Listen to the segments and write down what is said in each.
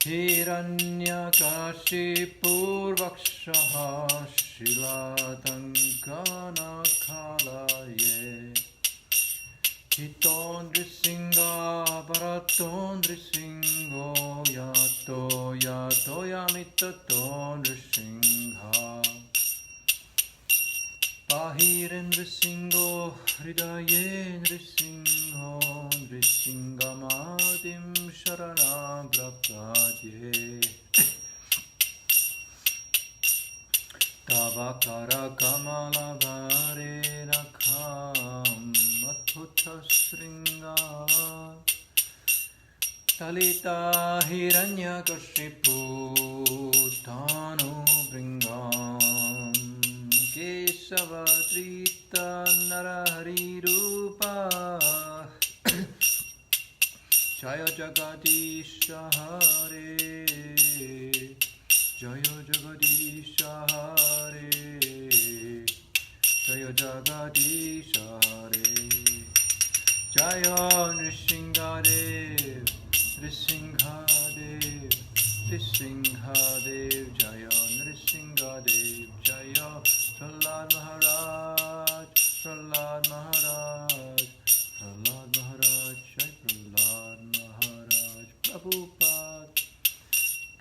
Hiranyakashipurvakshaha Shilatankanakalaye Hitondrisingha Bharatondrisingo Yato Yato Yamitatondrisingha Bahirendrisingo Hridayendrisingo Nrisingamadim Sharanam Prapadye Tavakara Kamala Varenakam Mathuta Sringa Talita Hiranyakashipu Tanu Bringam Kesavadrita Narahari Rupa Jaya Jagadisha Hare Jaya Jagadisha Hare Jaya Jagadisha Hare Jaya Nrsimhadev Nrsimhadev Nrsimhadev Jaya Nrsimhadev Jaya Prahlad Maharaj Prahlad Maharaj Prahlad Maharaj Jai Prahlad Maharaj Prabhupada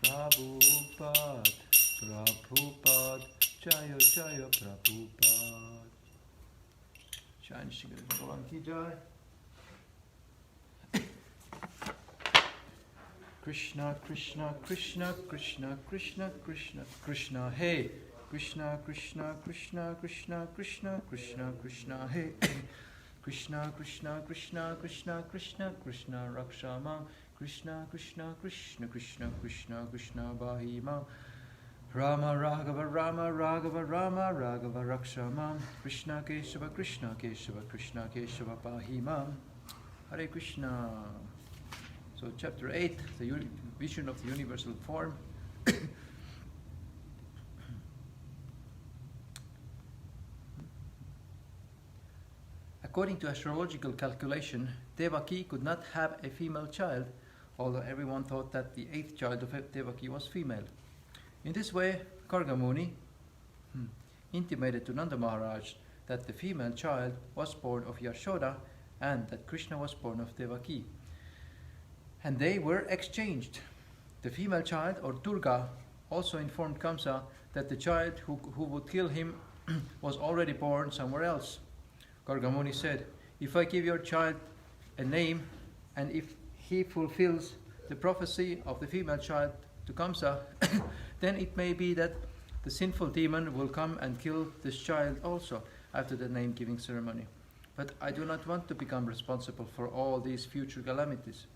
Prabhupada Prabhupada Jaya Jaya Prabhupada Jai Shri Bhagavan Ki Jai Krishna Krishna Krishna Krishna Krishna Krishna Krishna Hey Krishna Krishna Krishna Krishna Krishna Krishna Krishna Hey Krishna Krishna Krishna Krishna Krishna Krishna Rakshama Krishna Krishna Krishna Krishna Krishna Krishna Bahima Rama Raghava Rama Raghava Rama Raghava Rakshama Krishna Keshava Krishna Keshava Krishna Keshava Bahima Hare Krishna. So chapter 8, the vision of the universal form. According to astrological calculation, Devaki could not have a female child, although everyone thought that the 8th child of Devaki was female. In this way, Kargamuni intimated to Nanda Maharaj that the female child was born of Yashoda and that Krishna was born of Devaki. And they were exchanged. The female child, or Durga, also informed Kamsa that the child who would kill him was already born somewhere else. Kargamuni said, "If I give your child a name, and if he fulfills the prophecy of the female child to Kamsa, then it may be that the sinful demon will come and kill this child also after the name-giving ceremony. But I do not want to become responsible for all these future calamities."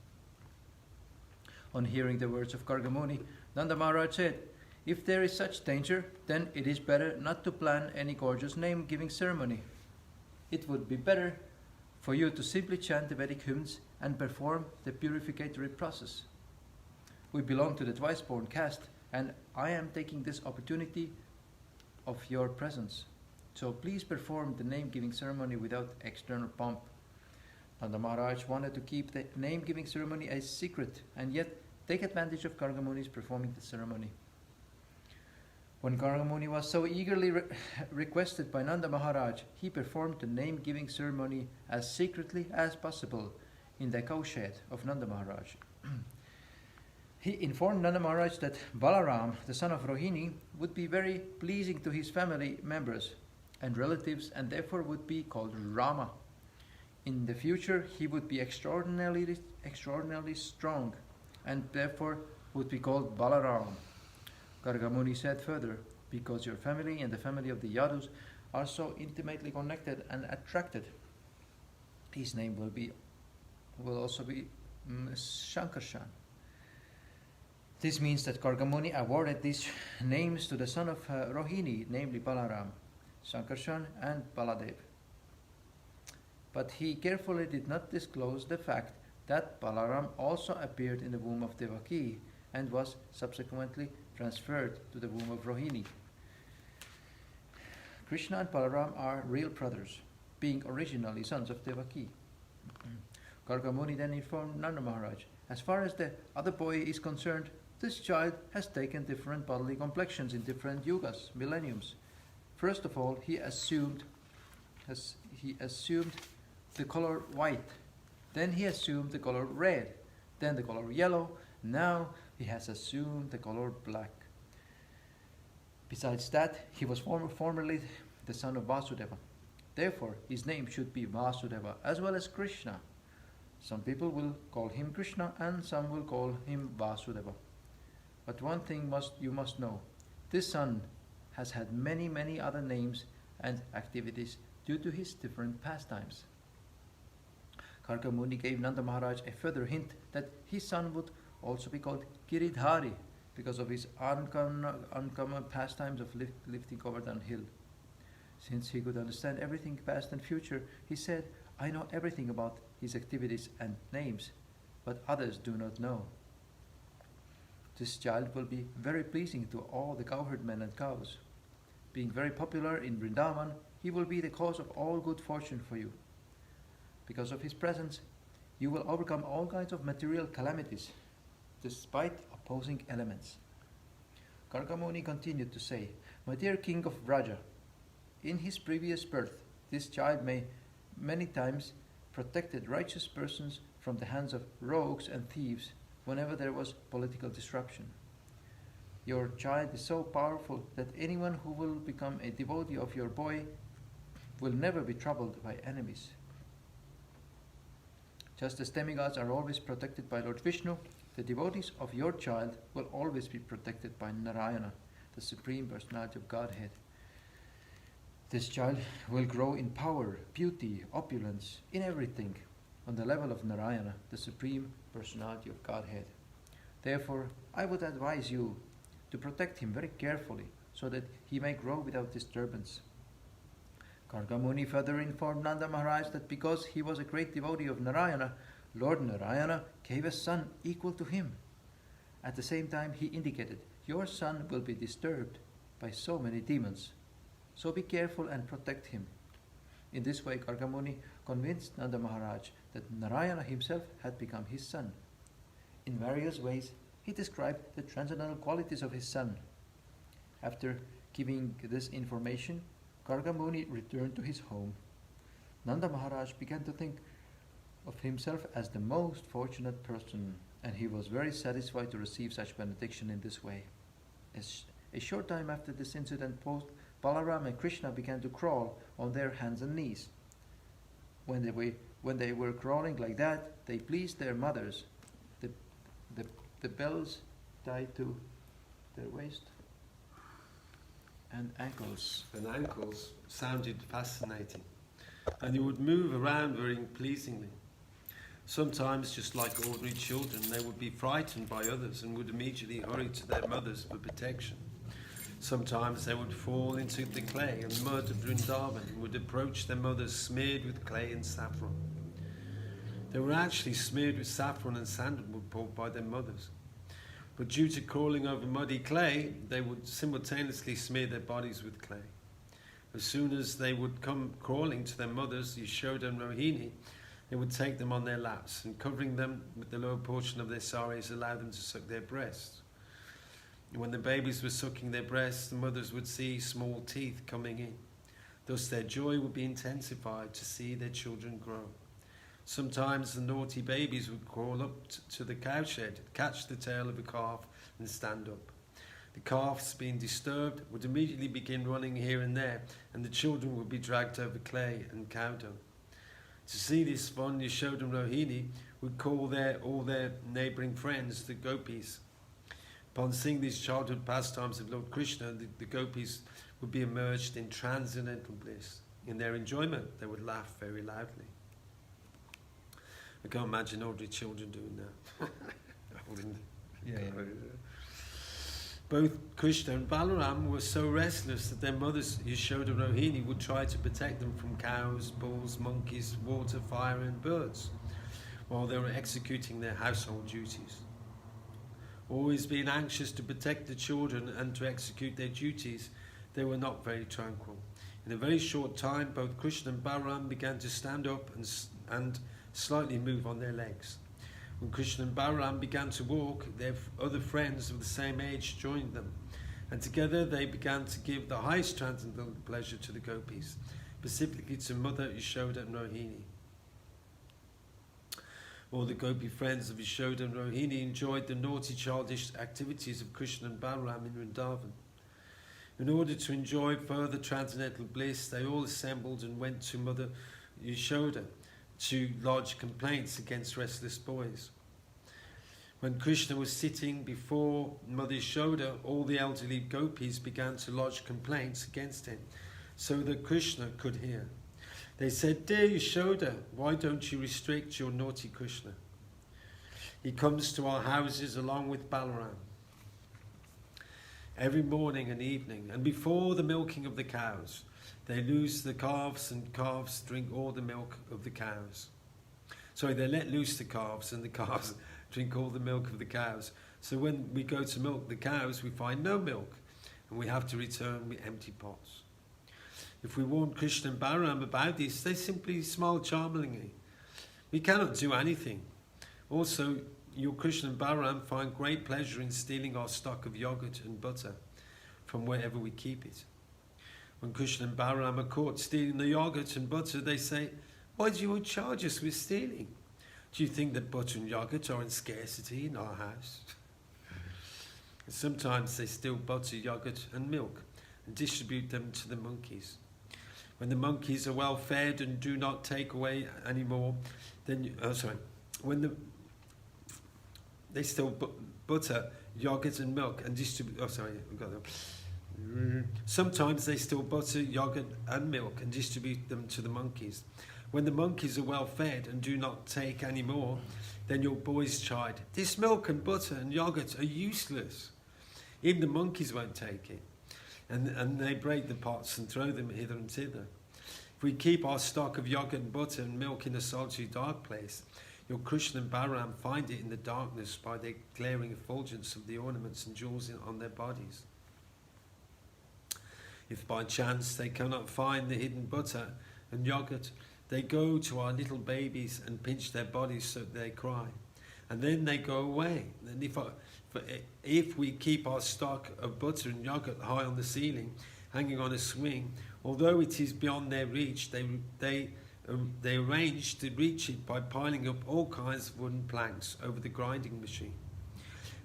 On hearing the words of Kargamuni, Nanda Maharaj said, "If there is such danger, then it is better not to plan any gorgeous name-giving ceremony. It would be better for you to simply chant the Vedic hymns and perform the purificatory process. We belong to the twice-born caste, and I am taking this opportunity of your presence. So please perform the name-giving ceremony without external pomp." Nanda Maharaj wanted to keep the name-giving ceremony a secret and yet take advantage of Kargamuni's performing the ceremony. When Kargamuni was so eagerly requested by Nanda Maharaj, he performed the name-giving ceremony as secretly as possible in the cowshed of Nanda Maharaj. He informed Nanda Maharaj that Balaram, the son of Rohini, would be very pleasing to his family members and relatives and therefore would be called Rama. In the future, he would be extraordinarily strong and therefore would be called Balaram. Kargamuni said further, "Because your family and the family of the Yadus are so intimately connected and attracted, his name will also be Shankarshan." This means that Kargamuni awarded these names to the son of Rohini, namely Balaram, Shankarshan and Baladev. But he carefully did not disclose the fact that Balaram also appeared in the womb of Devaki and was subsequently transferred to the womb of Rohini. Krishna and Balaram are real brothers, being originally sons of Devaki. Kargamuni then informed Nanda Maharaj, "As far as the other boy is concerned, This child has taken different bodily complexions in different yugas, millenniums. First of all, he assumed the color white. Then he assumed the color red. Then the color yellow. Now he has assumed the color black. Besides that, he was formerly the son of Vasudeva. Therefore, his name should be Vasudeva as well as Krishna. Some people will call him Krishna and some will call him Vasudeva. But one thing you must know. This son has had many other names and activities due to his different pastimes. Karka Muni gave Nanda Maharaj a further hint that his son would also be called Giridhari because of his uncommon pastimes of lifting Govardhan hill. Since he could understand everything past and future, he said, I know everything about his activities and names, but others do not know. This child will be very pleasing to all the cowherd men and cows. Being very popular in Vrindavan, he will be the cause of all good fortune for you. Because of his presence, you will overcome all kinds of material calamities, despite opposing elements. Karka Muni continued to say, My dear king of Vraja, in his previous birth, this child many times protected righteous persons from the hands of rogues and thieves whenever there was political disruption. Your child is so powerful that anyone who will become a devotee of your boy will never be troubled by enemies. Just as demigods are always protected by Lord Vishnu, the devotees of your child will always be protected by Narayana, the Supreme Personality of Godhead. This child will grow in power, beauty, opulence, in everything, on the level of Narayana, the Supreme Personality of Godhead. Therefore, I would advise you to protect him very carefully, so that he may grow without disturbance. Karka Muni further informed Nanda Maharaj that because he was a great devotee of Narayana, Lord Narayana gave a son equal to him. At the same time, he indicated, your son will be disturbed by so many demons, so be careful and protect him. In this way, Karka Muni convinced Nanda Maharaj that Narayana himself had become his son. In various ways, he described the transcendental qualities of his son. After giving this information, Karka Muni returned to his home. Nanda Maharaj began to think of himself as the most fortunate person, and he was very satisfied to receive such benediction in this way. A short time after this incident, both Balaram and Krishna began to crawl on their hands and knees. When they were crawling like that, they pleased their mothers. The bells tied to their waist and ankles. And ankles sounded fascinating, and they would move around very pleasingly. Sometimes, just like ordinary children, they would be frightened by others and would immediately hurry to their mothers for protection. Sometimes they would fall into the clay and mud of Vrindavan and would approach their mothers smeared with clay and saffron. They were actually smeared with saffron and sandalwood pulp by their mothers. But due to crawling over muddy clay, they would simultaneously smear their bodies with clay. As soon as they would come crawling to their mothers, Yashoda and Rohini, they would take them on their laps and covering them with the lower portion of their saris allow them to suck their breasts. When the babies were sucking their breasts, the mothers would see small teeth coming in. Thus their joy would be intensified to see their children grow. Sometimes the naughty babies would crawl up to the cowshed, catch the tail of a calf and stand up. The calves, being disturbed, would immediately begin running here and there, and the children would be dragged over clay and cow dung. To see this fun, Yashoda and Rohini would call all their neighbouring friends, the gopis. Upon seeing these childhood pastimes of Lord Krishna, the gopis would be immersed in transcendental bliss. In their enjoyment, they would laugh very loudly. I can't imagine ordinary children doing that. Yeah. Both Krishna and Balaram were so restless that their mothers, Yashoda and Rohini, would try to protect them from cows, bulls, monkeys, water, fire and birds, while they were executing their household duties. Always being anxious to protect the children and to execute their duties, they were not very tranquil. In a very short time, both Krishna and Balaram began to stand up and slightly move on their legs. When Krishna and Balaram began to walk, their other friends of the same age joined them, and together they began to give the highest transcendental pleasure to the gopis, specifically to Mother Yashoda and Rohini. All the gopi friends of Yashoda and Rohini enjoyed the naughty childish activities of Krishna and Balaram in Vrindavan. In order to enjoy further transcendental bliss, they all assembled and went to Mother Yashoda to lodge complaints against restless boys. When Krishna was sitting before Mother Yashoda, all the elderly gopis began to lodge complaints against him, so that Krishna could hear. They said, "Dear Yashoda, why don't you restrict your naughty Krishna? He comes to our houses along with Balaram every morning and evening, and before the milking of the cows, they loose the calves, and calves drink all the milk of the cows." Sorry, they let loose the calves, and the calves drink all the milk of the cows. So when we go to milk the cows, we find no milk, and we have to return with empty pots. If we warn Krishna and Balaram about this, they simply smile charmingly. We cannot do anything. Also, your Krishna and Balaram find great pleasure in stealing our stock of yogurt and butter from wherever we keep it. When Krishna and Balaram are caught stealing the yogurt and butter, they say, "Why do you charge us with stealing? Do you think that butter and yogurt are in scarcity in our house?" And sometimes they steal butter, yogurt and milk and distribute them to the monkeys. When the monkeys are well fed and do not take away any more, then they steal butter, yogurt and milk and distribute. Sometimes they steal butter, yogurt and milk and distribute them to the monkeys. When the monkeys are well fed and do not take any more, then your boys chide, "This milk and butter and yogurt are useless." Even the monkeys won't take it. And they break the pots and throw them hither and thither. If we keep our stock of yogurt and butter and milk in a solitary dark place, your Krishna and Balaram find it in the darkness by the glaring effulgence of the ornaments and jewels on their bodies. If by chance they cannot find the hidden butter and yogurt, they go to our little babies and pinch their bodies so that they cry. And then they go away. And if we keep our stock of butter and yogurt high on the ceiling, hanging on a swing, although it is beyond their reach, they arrange to reach it by piling up all kinds of wooden planks over the grinding machine.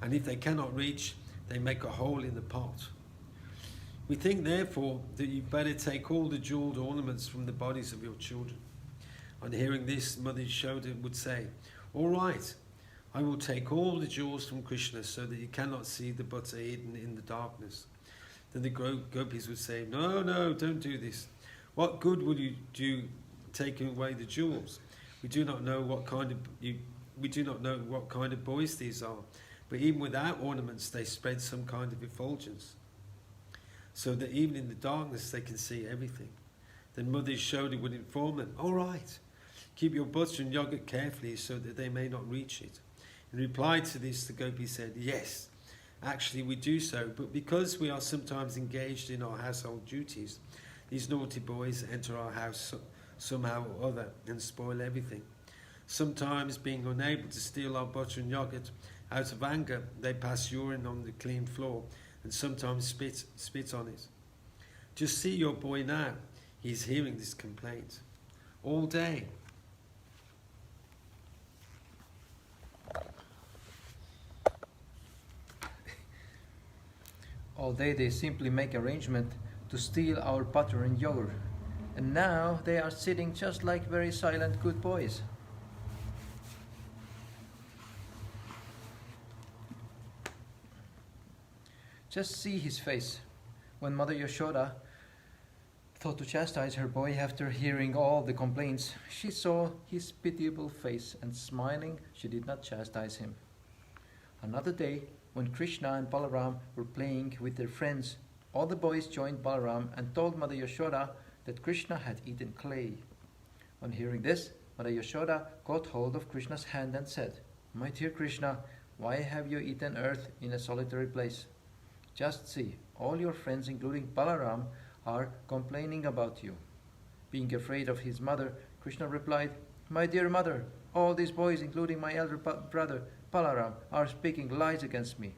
And if they cannot reach, they make a hole in the pot. We think, therefore, that you better take all the jewelled ornaments from the bodies of your children. On hearing this, Mother Yashoda would say, "All right, I will take all the jewels from Krishna so that you cannot see the butter hidden in the darkness." Then the gopis would say, "No, don't do this. What good will you do taking away the jewels? We do not know what kind of boys these are, but even without ornaments they spread some kind of effulgence, so that even in the darkness they can see everything." Then Mother Yashoda would inform them, "All right, keep your butter and yogurt carefully so that they may not reach it." In reply to this, the gopis said, "Yes, actually we do so, but because we are sometimes engaged in our household duties, these naughty boys enter our house somehow or other and spoil everything. Sometimes, being unable to steal our butter and yogurt, out of anger they pass urine on the clean floor and sometimes spit on it. Just see your boy now. He is hearing this complaint all day." All day they simply make arrangement to steal our butter and yogurt, and now they are sitting just like very silent good boys. Just see his face. When Mother Yashoda thought to chastise her boy after hearing all the complaints, she saw his pitiable face, and smiling, she did not chastise him. Another day, when Krishna and Balaram were playing with their friends, all the boys joined Balaram and told Mother Yashoda that Krishna had eaten clay. On hearing this, Mother Yashoda caught hold of Krishna's hand and said, "My dear Krishna, why have you eaten earth in a solitary place? Just see, all your friends, including Balaram, are complaining about you." Being afraid of his mother, Krishna replied, "My dear mother, All these boys, including my elder brother Balaram, are speaking lies against me.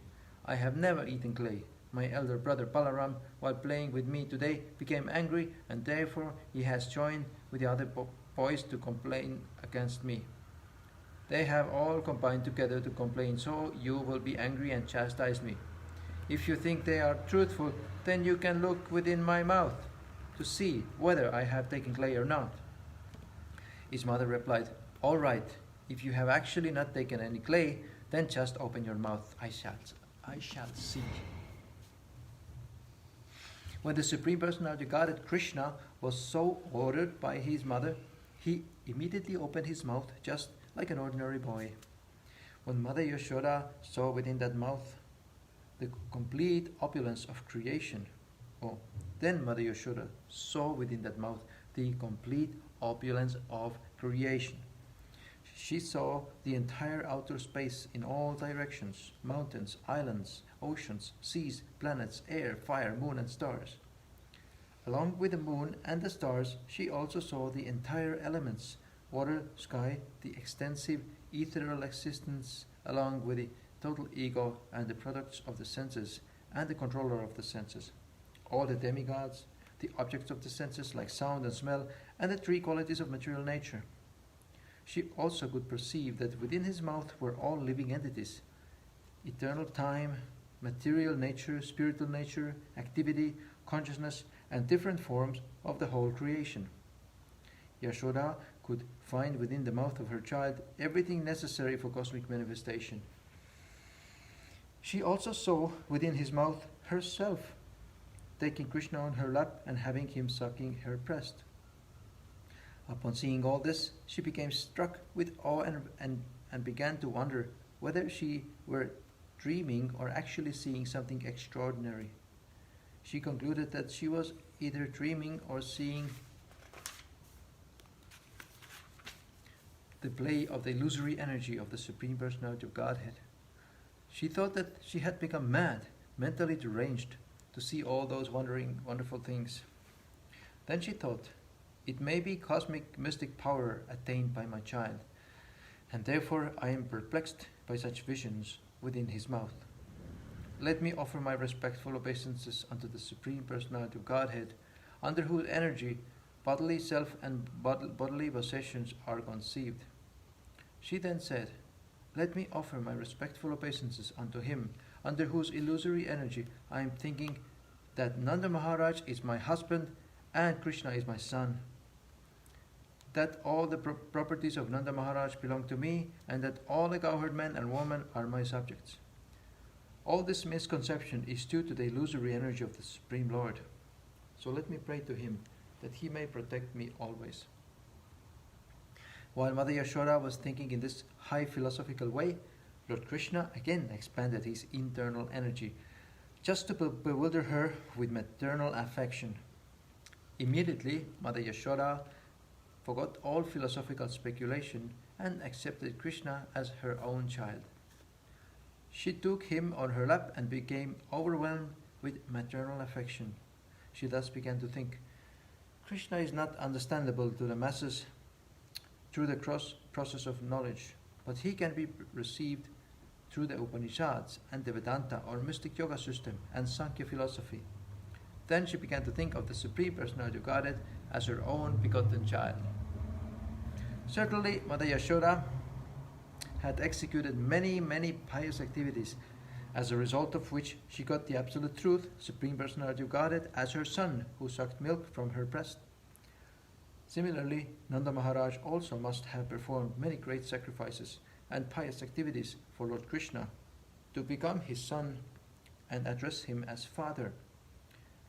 I have never eaten clay. My elder brother Balaram, while playing with me today, became angry, and therefore he has joined with the other boys to complain against me. They have all combined together to complain, so you will be angry and chastise me. If you think they are truthful, then you can look within my mouth to see whether I have taken clay or not. His mother replied, All right, if you have actually not taken any clay, then just open your mouth. I shall see. When the Supreme Personality of Godhead Krishna was so ordered by his mother, he immediately opened his mouth just like an ordinary boy. When Mother Yashoda saw within that mouth the complete opulence of creation, then Mother Yashoda saw within that mouth the complete opulence of creation. She saw the entire outer space in all directions, mountains, islands, oceans, seas, planets, air, fire, moon, and stars. Along with the moon and the stars, she also saw the entire elements, water, sky, the extensive ethereal existence, along with the total ego and the products of the senses and the controller of the senses, all the demigods, the objects of the senses like sound and smell, and the three qualities of material nature. She also could perceive that within his mouth were all living entities, eternal time, material nature, spiritual nature, activity, consciousness, and different forms of the whole creation. Yashoda could find within the mouth of her child everything necessary for cosmic manifestation. She also saw within his mouth herself, taking Krishna on her lap and having him sucking her breast. Upon seeing all this, she became struck with awe and began to wonder whether she were dreaming or actually seeing something extraordinary. She concluded that she was either dreaming or seeing the play of the illusory energy of the Supreme Personality of Godhead. She thought that she had become mad, mentally deranged, to see all those wonderful things. Then she thought, it may be cosmic mystic power attained by my child, and therefore I am perplexed by such visions within his mouth. Let me offer my respectful obeisances unto the Supreme Personality of Godhead, under whose energy bodily self and bodily possessions are conceived. She then said, Let me offer my respectful obeisances unto him, under whose illusory energy I am thinking that Nanda Maharaj is my husband and Krishna is my son, that all the properties of Nanda Maharaj belong to me, and that all the cowherd men and women are my subjects. All this misconception is due to the illusory energy of the Supreme Lord. So let me pray to him that he may protect me always. While Mother Yashoda was thinking in this high philosophical way, Lord Krishna again expanded his internal energy, just to bewilder her with maternal affection. Immediately, Mother Yashoda forgot all philosophical speculation and accepted Krishna as her own child. She took him on her lap and became overwhelmed with maternal affection. She thus began to think, Krishna is not understandable to the masses through the process of knowledge, but he can be received through the Upanishads and the Vedanta or mystic yoga system and Sankhya philosophy. Then she began to think of the Supreme Personality of Godhead as her own begotten child. Certainly, Mother Yashoda had executed many pious activities, as a result of which she got the absolute truth, Supreme Personality of Godhead, as her son who sucked milk from her breast. Similarly, Nanda Maharaj also must have performed many great sacrifices and pious activities for Lord Krishna to become his son and address him as father.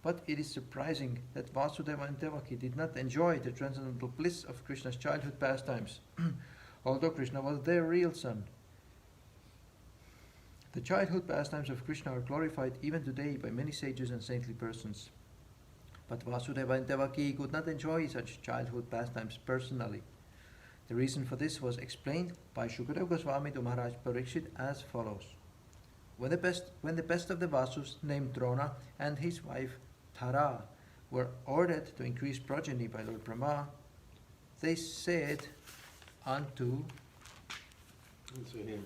But it is surprising that Vasudeva and Devaki did not enjoy the transcendental bliss of Krishna's childhood pastimes, although Krishna was their real son. The childhood pastimes of Krishna are glorified even today by many sages and saintly persons. But Vasudeva and Devaki could not enjoy such childhood pastimes personally. The reason for this was explained by Shukadeva Goswami to Maharaj Parikshit as follows. When the best of the Vasus, named Drona, and his wife Tara were ordered to increase progeny by Lord Brahma, they said unto So here,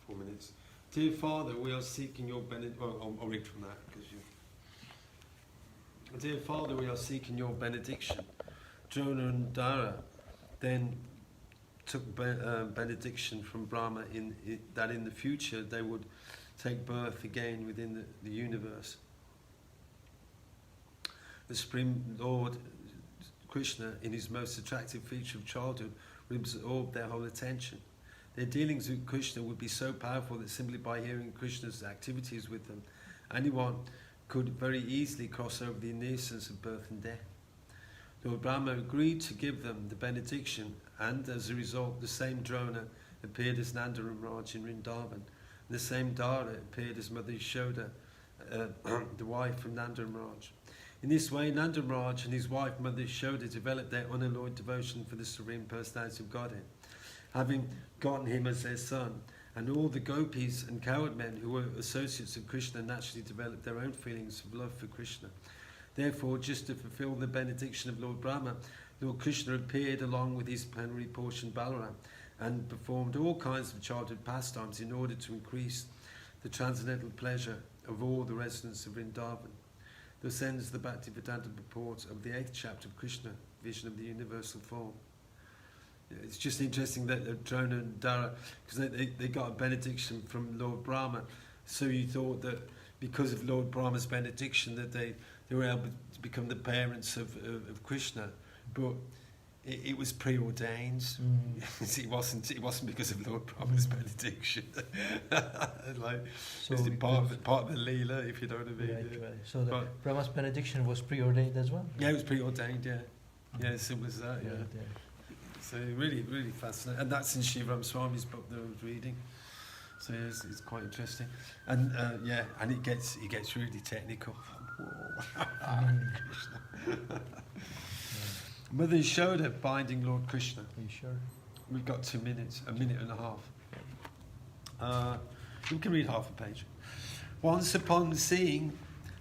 4 minutes. Dear Father, we are seeking your benediction. Well, I'll read from that because you. Dear Father, we are seeking your benediction. Drona and Dara then took benediction from Brahma that in the future they would take birth again within the universe. The Supreme Lord Krishna, in his most attractive feature of childhood, would absorb their whole attention. Their dealings with Krishna would be so powerful that simply by hearing Krishna's activities with them, anyone could very easily cross over the innocence of birth and death. Lord Brahma agreed to give them the benediction, and as a result, the same Drona appeared as Nrsimha in Vrindavan, and the same Dara appeared as Mother Yashoda, the wife of Nrsimha. In this way, Nrsimha and his wife Mother Yashoda developed their unalloyed devotion for the Supreme Personality of Godhead, having gotten him as their son. And all the gopis and cowherd men who were associates of Krishna naturally developed their own feelings of love for Krishna. Therefore, just to fulfill the benediction of Lord Brahma, Lord Krishna appeared along with his plenary portion Balaram and performed all kinds of childhood pastimes in order to increase the transcendental pleasure of all the residents of Vrindavan. Thus ends the Bhaktivedanta purport of the 8th chapter of Krishna, Vision of the Universal Form. It's just interesting that Drona and Dara, because they got a benediction from Lord Brahma, so you thought that because of Lord Brahma's benediction that they were able to become the parents of Krishna, but it was preordained. It wasn't because of Lord Brahma's benediction. Like, So it's part of the Leela, if you know what I mean. Right. So Brahma's benediction was preordained as well? Yeah, it was preordained, yeah. Yeah, as simple as that, yeah. So really, really fascinating. And that's in Shivaram Swami's book that I was reading. So yeah, it's quite interesting. And and it gets really technical. Mother Yashoda binding Lord Krishna. Are you sure? We've got 2 minutes, a minute and a half. We can read half a page. Once upon seeing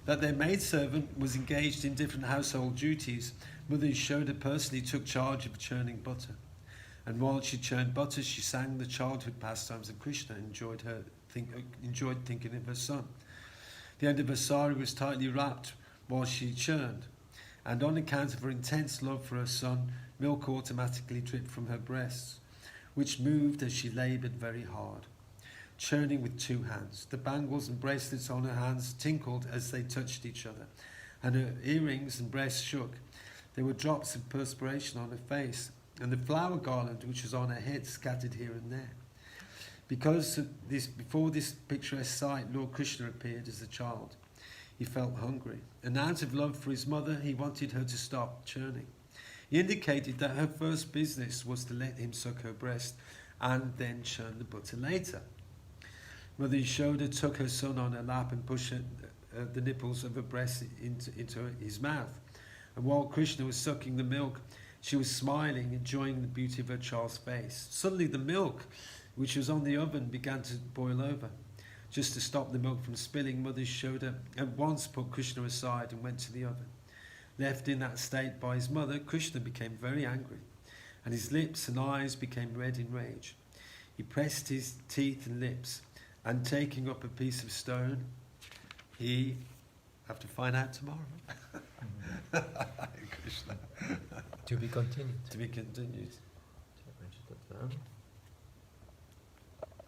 that their maidservant was engaged in different household duties, Mother Yashoda personally took charge of churning butter. And while she churned butter, she sang the childhood pastimes of Krishna and enjoyed thinking of her son. The end of her sari was tightly wrapped while she churned, and on account of her intense love for her son, milk automatically dripped from her breasts, which moved as she laboured very hard, churning with 2 hands. The bangles and bracelets on her hands tinkled as they touched each other, and her earrings and breasts shook. There were drops of perspiration on her face, and the flower garland which was on her head scattered here and there. Before this picturesque sight, Lord Krishna appeared as a child. He felt hungry, and out of love for his mother, he wanted her to stop churning. He indicated that her first business was to let him suck her breast, and then churn the butter later. Mother Yashoda took her son on her lap and pushed the nipples of her breast into his mouth. And while Krishna was sucking the milk, she was smiling, enjoying the beauty of her child's face. Suddenly the milk, which was on the oven, began to boil over. Just to stop the milk from spilling, Mother Yashoda at once put Krishna aside and went to the oven. Left in that state by his mother, Krishna became very angry, and his lips and eyes became red in rage. He pressed his teeth and lips, and taking up a piece of stone, he have to find out tomorrow. Krishna. To be continued. To be continued.